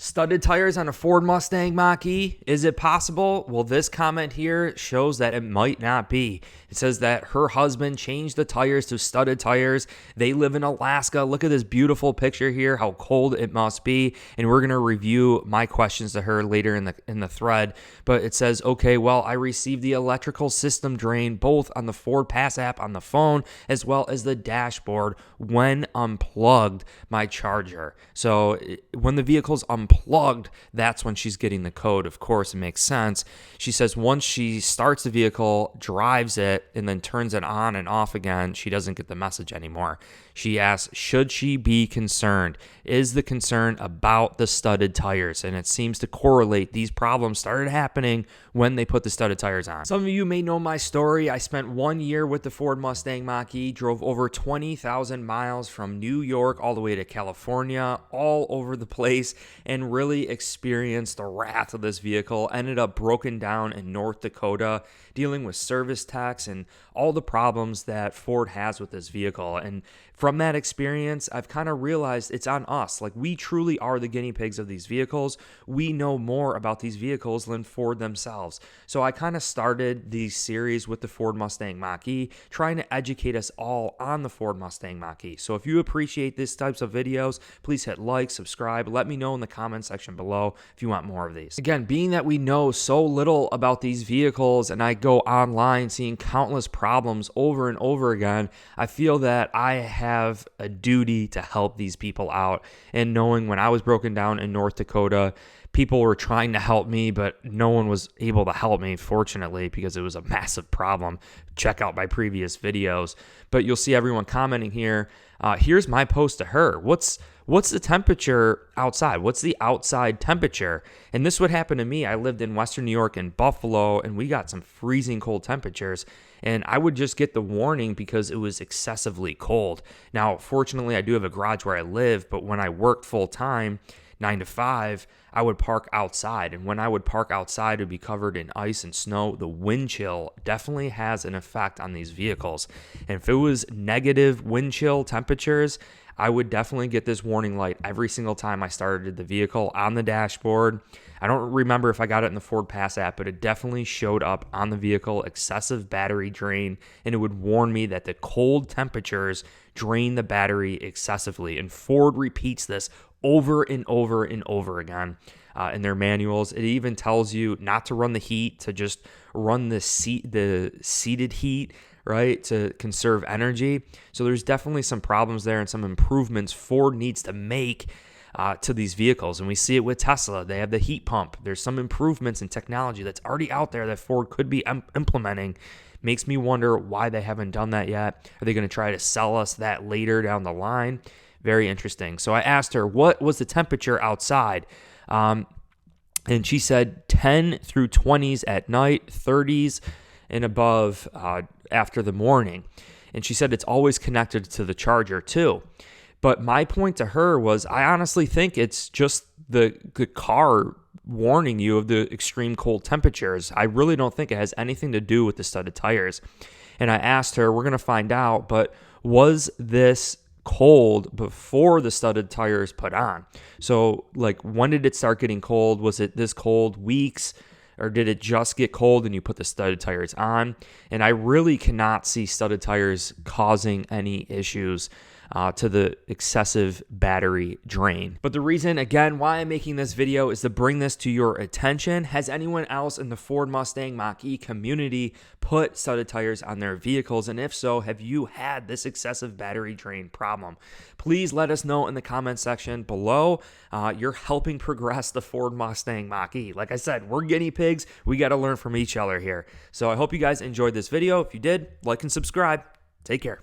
Studded tires on a Ford Mustang Mach E? Is it possible? Well, this comment here shows that it might not be. It says that her husband changed the tires to studded tires. They live in Alaska. Look at this beautiful picture here, how cold it must be. And we're going to review my questions to her later in the thread. But it says, okay, well, I received the electrical system drain both on the Ford Pass app on the phone as well as the dashboard when unplugged my charger. So when the vehicle's unplugged, that's when she's getting the code. Of course, it makes sense. She says once she starts the vehicle, drives it, and then turns it on and off again, she doesn't get the message anymore. She asks, should she be concerned? Is the concern about the studded tires? And it seems to correlate. These problems started happening when they put the studded tires on. Some of you may know my story. I spent 1 year with the Ford Mustang Mach E, drove over 20,000 miles from New York all the way to California, all over the place, and really experienced the wrath of this vehicle. Ended up broken down in North Dakota, dealing with service techs and all the problems that Ford has with this vehicle. And from that experience, I've kind of realized it's on us. Like, we truly are the guinea pigs of these vehicles. We know more about these vehicles than Ford themselves. So I kind of started the series with the Ford Mustang Mach E, trying to educate us all on the Ford Mustang Mach E. So if you appreciate these types of videos, please hit like, subscribe. Let me know in the comment section below if you want more of these. Again, being that we know so little about these vehicles and I go online seeing countless problems over and over again, I feel that I have a duty to help these people out. And knowing when I was broken down in North Dakota, people were trying to help me, but no one was able to help me, fortunately, because it was a massive problem. Check out my previous videos. But you'll see everyone commenting here. Here's my post to her. What's the temperature outside? What's the outside temperature? And this would happen to me. I lived in Western New York and Buffalo, and we got some freezing cold temperatures. And I would just get the warning because it was excessively cold. Now, fortunately, I do have a garage where I live, but when I worked full time, 9 to 5, I would park outside. And when I would park outside, it would be covered in ice and snow. The wind chill definitely has an effect on these vehicles. And if it was negative wind chill temperatures, I would definitely get this warning light every single time I started the vehicle on the dashboard. I don't remember if I got it in the Ford Pass app, but it definitely showed up on the vehicle, excessive battery drain, and it would warn me that the cold temperatures drain the battery excessively. And Ford repeats this over and over and over again in their manuals. It even tells you not to run the heat, to just run the seated heat, right, to conserve energy. So there's definitely some problems there and some improvements Ford needs to make to these vehicles. And we see it with Tesla. They have the heat pump. There's some improvements in technology that's already out there that Ford could be implementing. Makes me wonder why they haven't done that yet. Are they going to try to sell us that later down the line? Very interesting. So I asked her, what was the temperature outside? And she said 10 through 20s at night, 30s and above after the morning. And she said it's always connected to the charger too. But my point to her was, I honestly think it's just the car warning you of the extreme cold temperatures. I really don't think it has anything to do with the studded tires. And I asked her, we're going to find out, but was this cold before the studded tires put on? So like, when did it start getting cold? Was it this cold weeks? Or did it just get cold and you put the studded tires on? And I really cannot see studded tires causing any issues to the excessive battery drain. But the reason, again, why I'm making this video is to bring this to your attention. Has anyone else in the Ford Mustang Mach E community put studded tires on their vehicles? And if so, have you had this excessive battery drain problem? Please let us know in the comment section below. You're helping progress the Ford Mustang Mach E. Like I said, we're guinea pigs. We got to learn from each other here. So I hope you guys enjoyed this video. If you did, like and subscribe. Take care.